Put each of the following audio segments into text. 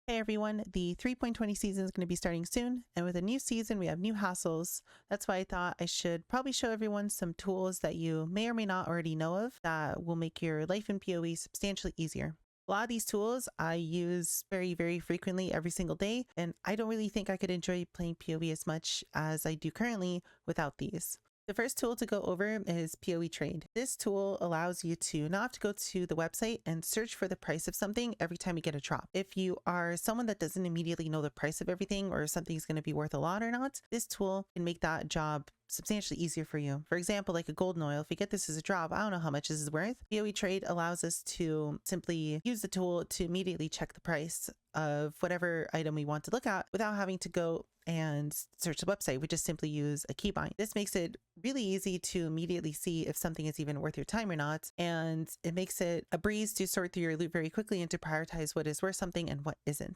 Hey everyone, the 3.20 season is going to be starting soon, and with a new season we have new hassles. That's why I thought I should probably show everyone some tools that you may or may not already know of that will make your life in PoE substantially easier. A lot of these tools I use very frequently every single day, and I don't really think I could enjoy playing PoE as much as I do currently without these. The first tool to go over is Poe Trade. This tool allows you to not have to go to the website and search for the price of something every time you get a drop. If you are someone that doesn't immediately know the price of everything or if something's going to be worth a lot or not, this tool can make that job substantially easier for you. For example, like a golden oil, if you get this as a drop, I don't know how much this is worth. Poe Trade allows us to simply use the tool to immediately check the price of whatever item we want to look at without having to go and search the website. We just simply use a keybind. This makes it really easy to immediately see if something is even worth your time or not, and it makes it a breeze to sort through your loot very quickly and to prioritize what is worth something and what isn't.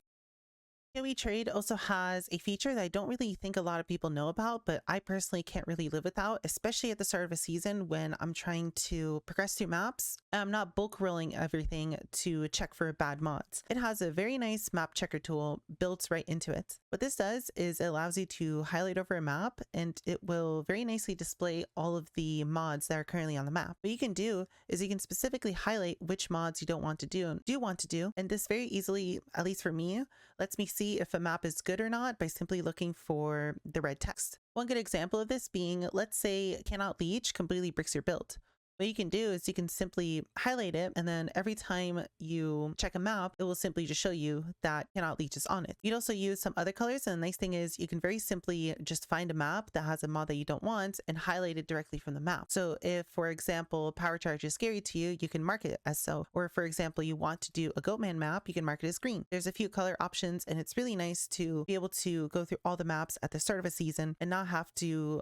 Poe Trade also has a feature that I don't really think a lot of people know about, but I personally can't really live without, especially at the start of a season when I'm trying to progress through maps. I'm not bulk rolling everything to check for bad mods. It has a very nice map checker tool built right into it. What this does is it allows you to highlight over a map and it will very nicely display all of the mods that are currently on the map. What you can do is you can specifically highlight which mods you don't want to do and do want to do. And this very easily, at least for me, lets me see if a map is good or not by simply looking for the red text. One good example of this being, let's say Cannot Leech completely bricks your build. What you can do is you can simply highlight it, and then every time you check a map, it will simply just show you that Cannot Leech is on it. You'd also use some other colors, and the nice thing is you can very simply just find a map that has a mod that you don't want and highlight it directly from the map. So if, for example, Power Charge is scary to you, you can mark it as so. Or for example, you want to do a Goatman map, you can mark it as green. There's a few color options, and it's really nice to be able to go through all the maps at the start of a season and not have to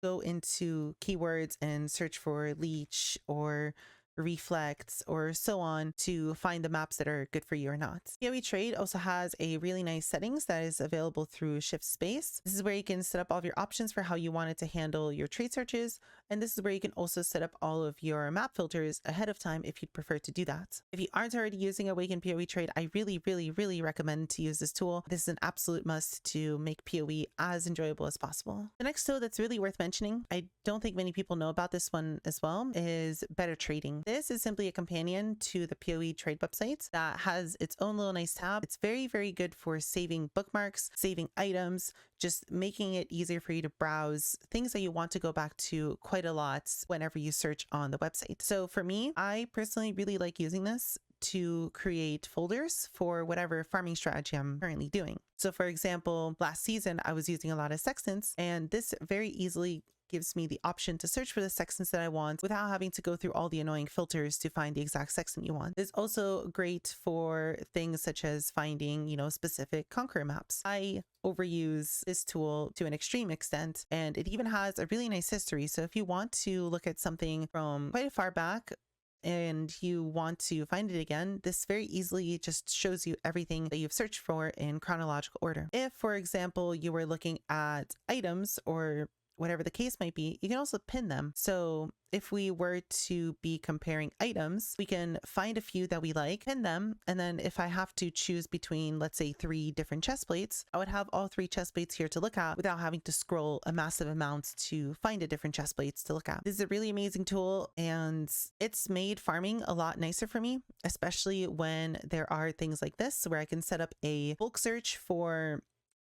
go into keywords and search for leech or reflects or so on to find the maps that are good for you or not. Poe Trade also has a really nice settings that is available through Shift Space. This is where you can set up all of your options for how you want it to handle your trade searches, and this is where you can also set up all of your map filters ahead of time if you'd prefer to do that. If you aren't already using Awaken Poe Trade, I really recommend to use this tool. This is an absolute must to make PoE as enjoyable as possible. The next tool that's really worth mentioning, I don't think many people know about this one as well, is Better Trading. This is simply a companion to the Poe Trade website that has its own little nice tab. It's very good for saving bookmarks, saving items, just making it easier for you to browse things that you want to go back to quite a lot whenever you search on the website. So for me, I personally really like using this to create folders for whatever farming strategy I'm currently doing. So for example, last season I was using a lot of sextants, and this very easily gives me the option to search for the sextants that I want without having to go through all the annoying filters to find the exact sextant you want. It's also great for things such as finding, specific Conqueror maps. I overuse this tool to an extreme extent, and it even has a really nice history. So if you want to look at something from quite far back and you want to find it again, this very easily just shows you everything that you've searched for in chronological order. If, for example, you were looking at items or whatever the case might be, you can also pin them. So if we were to be comparing items, we can find a few that we like, pin them, and then if I have to choose between, let's say, 3 different chest plates, I would have all 3 chest plates here to look at without having to scroll a massive amount to find a different chest plates to look at. This is a really amazing tool, and it's made farming a lot nicer for me, especially when there are things like this where I can set up a bulk search for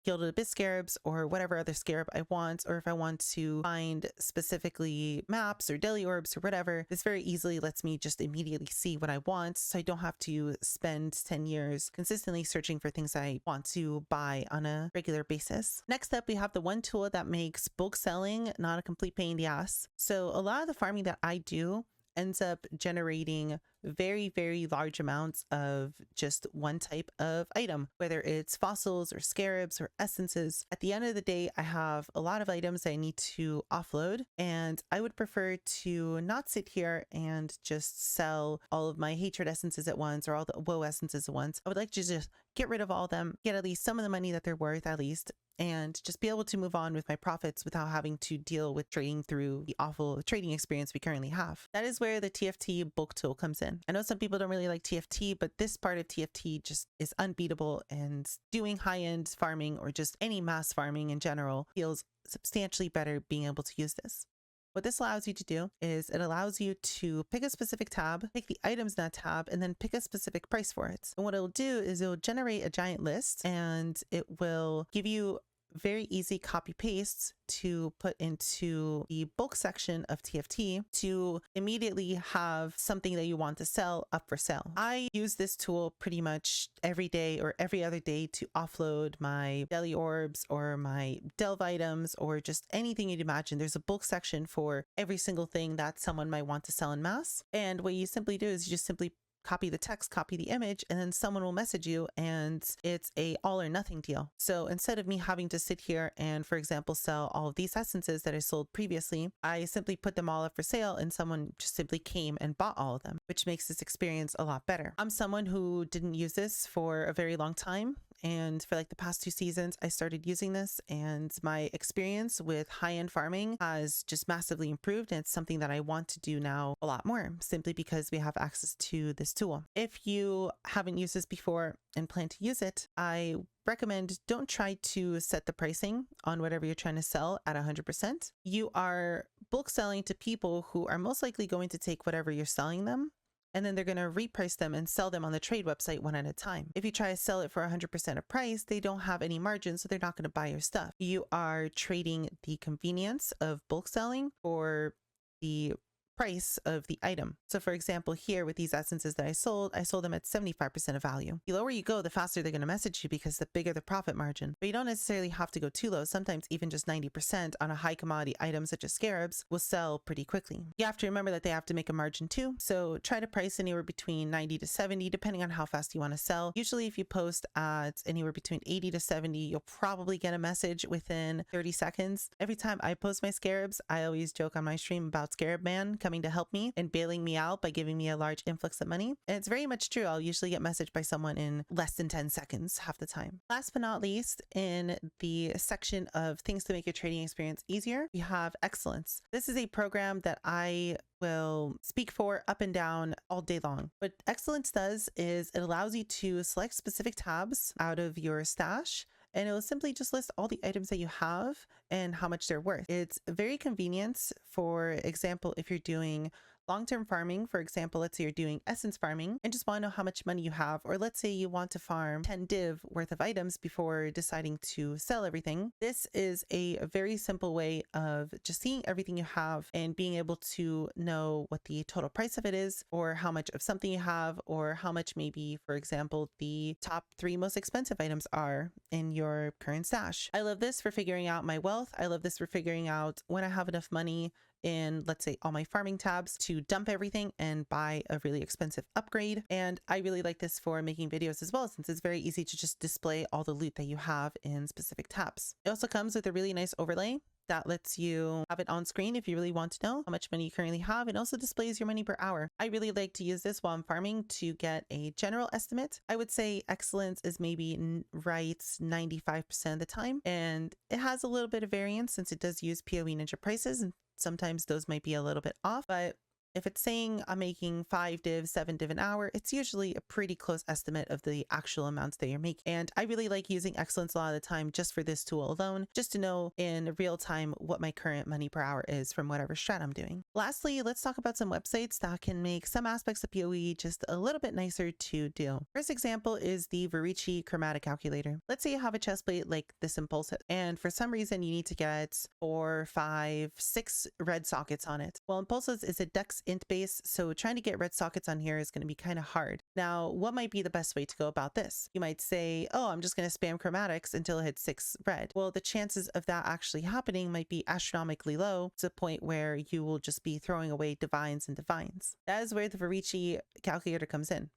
gilded abyss scarabs or whatever other scarab I want, or if I want to find specifically maps or deli orbs or whatever, this very easily lets me just immediately see what I want, so I don't have to spend 10 years consistently searching for things I want to buy on a regular basis. Next up, we have the one tool that makes bulk selling not a complete pain in the ass. So a lot of the farming that I do ends up generating very large amounts of just one type of item, whether it's fossils or scarabs or essences. At the end of the day, I have a lot of items I need to offload, and I would prefer to not sit here and just sell all of my hatred essences at once or all the woe essences at once. I would like to just get rid of all of them, get at least some of the money that they're worth at least, and just be able to move on with my profits without having to deal with trading through the awful trading experience we currently have. That is where the TFT bulk tool comes in. I know some people don't really like TFT, but this part of TFT just is unbeatable, and doing high-end farming or just any mass farming in general feels substantially better being able to use this. What this allows you to do is it allows you to pick a specific tab, pick the items in that tab, and then pick a specific price for it. And what it'll do is it'll generate a giant list, and it will give you very easy copy pastes to put into the bulk section of TFT to immediately have something that you want to sell up for sale. I use this tool pretty much every day or every other day to offload my daily orbs or my delve items or just anything you'd imagine. There's a bulk section for every single thing that someone might want to sell in mass. And what you simply do is you just simply copy the text, copy the image, and then someone will message you, and it's a all or nothing deal. So instead of me having to sit here and, for example, sell all of these essences that I sold previously, I simply put them all up for sale and someone just simply came and bought all of them, which makes this experience a lot better. I'm someone who didn't use this for a very long time. And for like the past 2 seasons, I started using this, and my experience with high-end farming has just massively improved. And it's something that I want to do now a lot more, simply because we have access to this tool. If you haven't used this before and plan to use it, I recommend don't try to set the pricing on whatever you're trying to sell at 100%. You are bulk selling to people who are most likely going to take whatever you're selling them, and then they're going to reprice them and sell them on the trade website one at a time. If you try to sell it for 100% of price, they don't have any margin, so they're not going to buy your stuff. You are trading the convenience of bulk selling for the price of the item. So for example, here with these essences that I sold them at 75% of value. The lower you go, the faster they're going to message you because the bigger the profit margin. But you don't necessarily have to go too low. Sometimes even just 90% on a high commodity item such as scarabs will sell pretty quickly. You have to remember that they have to make a margin too. So try to price anywhere between 90 to 70, depending on how fast you want to sell. Usually if you post at anywhere between 80 to 70, you'll probably get a message within 30 seconds. Every time I post my scarabs, I always joke on my stream about Scarab Man coming to help me and bailing me out by giving me a large influx of money. And it's very much true. I'll usually get messaged by someone in less than 10 seconds half the time. Last but not least, in the section of things to make your trading experience easier, we have Exilence. This is a program that I will speak for up and down all day long. What Exilence does is it allows you to select specific tabs out of your stash, and it will simply just list all the items that you have and how much they're worth. It's very convenient. For example, if you're doing long-term farming, for example, let's say you're doing essence farming and just want to know how much money you have, or let's say you want to farm 10 div worth of items before deciding to sell everything. This is a very simple way of just seeing everything you have and being able to know what the total price of it is, or how much of something you have, or how much maybe, for example, the top 3 most expensive items are in your current stash. I love this for figuring out my wealth. I love this for figuring out when I have enough money in, let's say, all my farming tabs to dump everything and buy a really expensive upgrade. And I really like this for making videos as well, since it's very easy to just display all the loot that you have in specific tabs. It also comes with a really nice overlay that lets you have it on screen if you really want to know how much money you currently have. It also displays your money per hour. I really like to use this while I'm farming to get a general estimate. I would say Exilence is maybe right 95% of the time, and it has a little bit of variance since it does use PoE Ninja prices, and sometimes those might be a little bit off, but if it's saying I'm making 5 div, 7 div an hour, it's usually a pretty close estimate of the actual amounts that you're making. And I really like using Exilence a lot of the time just for this tool alone, just to know in real time what my current money per hour is from whatever strat I'm doing. Lastly, let's talk about some websites that can make some aspects of PoE just a little bit nicer to do. First example is the Vorici chromatic calculator. Let's say you have a chest plate like this Impulse, and for some reason you need to get 4, 5, 6 red sockets on it. Well, Impulses is a Dex int base, so trying to get red sockets on here is going to be kind of hard. Now, what might be the best way to go about this? You might say, oh, I'm just going to spam chromatics until it hits 6 red. Well, the chances of that actually happening might be astronomically low, to the point where you will just be throwing away divines and divines. That is where the Vorici calculator comes in.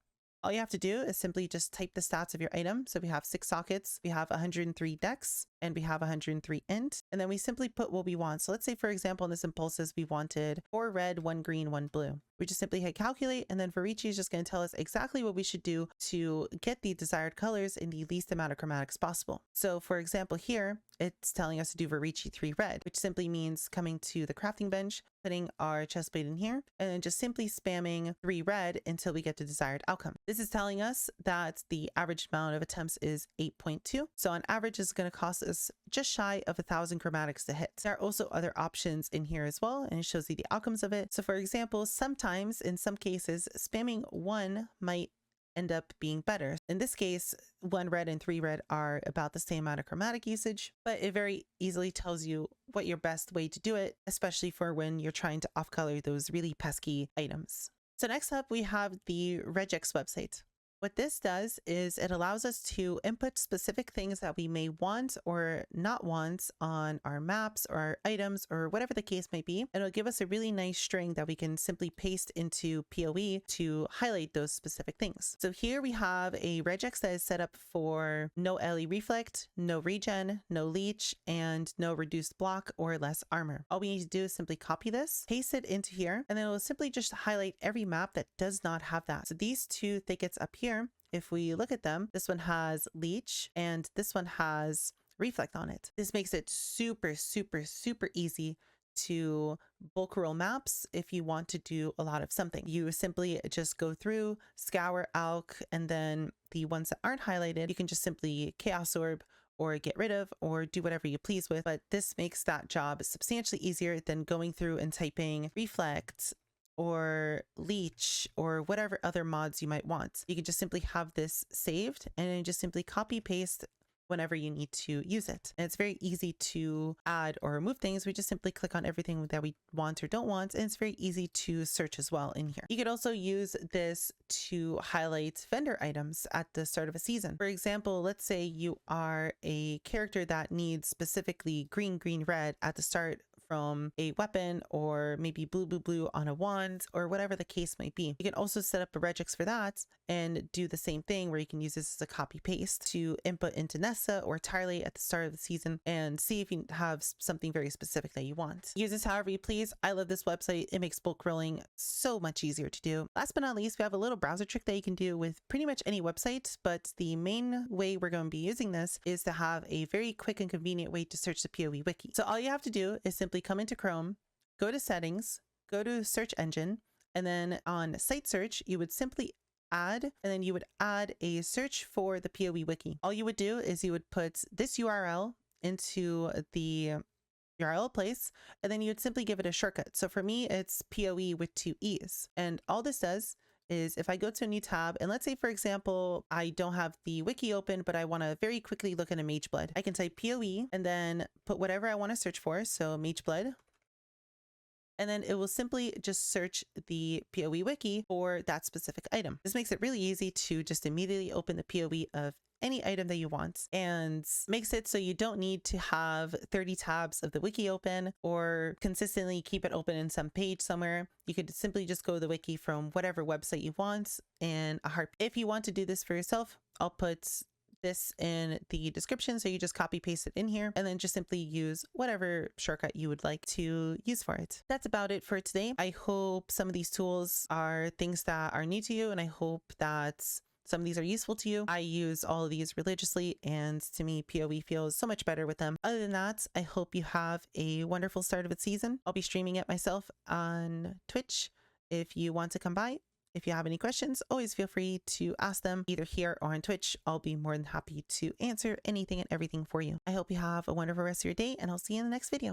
All you have to do is simply just type the stats of your item. So we have 6 sockets, we have 103 decks, and we have 103 int. And then we simply put what we want. So let's say, for example, in this impulses, we wanted 4 red, 1 green, 1 blue. We just simply hit calculate, and then Vorici is just going to tell us exactly what we should do to get the desired colors in the least amount of chromatics possible. So for example, here, it's telling us to do Vorici 3 red, which simply means coming to the crafting bench, putting our chest plate in here, and then just simply spamming 3 red until we get the desired outcome. This is telling us that the average amount of attempts is 8.2. So on average, it's going to cost us just shy of 1,000 chromatics to hit. There are also other options in here as well, and it shows you the outcomes of it. So for example, sometimes in some cases, spamming 1 might end up being better. In this case, 1 red and 3 red are about the same amount of chromatic usage, but it very easily tells you what your best way to do it, especially for when you're trying to off color those really pesky items. So next up, we have the Regex website. What this does is it allows us to input specific things that we may want or not want on our maps or our items or whatever the case may be. And it'll give us a really nice string that we can simply paste into PoE to highlight those specific things. So here we have a regex that is set up for no LE reflect, no regen, no leech, and no reduced block or less armor. All we need to do is simply copy this, paste it into here, and then it'll simply just highlight every map that does not have that. So these 2 thickets up here, if we look at them, this one has leech and this one has reflect on it. This makes it super easy to bulk roll maps if you want to do a lot of something. You simply just go through, scour Calc, and then the ones that aren't highlighted, you can just simply chaos orb or get rid of or do whatever you please with. But this makes that job substantially easier than going through and typing reflect or leech or whatever other mods you might want. You can just simply have this saved and then just simply copy paste whenever you need to use it. And it's very easy to add or remove things. We just simply click on everything that we want or don't want, and it's very easy to search as well in here. You could also use this to highlight vendor items at the start of a season. For example, let's say you are a character that needs specifically green, green, red at the start from a weapon, or maybe blue, blue, blue on a wand, or whatever the case might be. You can also set up a regex for that and do the same thing where you can use this as a copy paste to input into Nessa or Tarley at the start of the season and see if you have something very specific that you want. Use this however you please. I love this website. It makes bulk rolling so much easier to do. Last but not least, we have a little browser trick that you can do with pretty much any website, but the main way we're going to be using this is to have a very quick and convenient way to search the PoE wiki. So all you have to do is simply come into Chrome, go to settings, go to search engine, and then on site search, you would simply add, and then you would add a search for the PoE wiki. All you would do is you would put this URL into the URL place, and then you would simply give it a shortcut. So for me, it's PoE with 2 E's. And all this does is if I go to a new tab, and let's say, for example, I don't have the wiki open, but I want to very quickly look at a mage blood. I can type PoE and then put whatever I want to search for. So mage blood. And then it will simply just search the PoE wiki for that specific item. This makes it really easy to just immediately open the PoE of any item that you want, and makes it so you don't need to have 30 tabs of the wiki open or consistently keep it open in some page somewhere. You could simply just go to the wiki from whatever website you want in a heartbeat. If you want to do this for yourself, I'll put this in the description, so you just copy paste it in here and then just simply use whatever shortcut you would like to use for it. That's about it for today. I hope some of these tools are things that are new to you, and I hope that some of these are useful to you. I use all of these religiously, and to me, PoE feels so much better with them. Other than that, I hope you have a wonderful start of its season. I'll be streaming it myself on Twitch if you want to come by. If you have any questions, always feel free to ask them either here or on Twitch. I'll be more than happy to answer anything and everything for you. I hope you have a wonderful rest of your day, and I'll see you in the next video.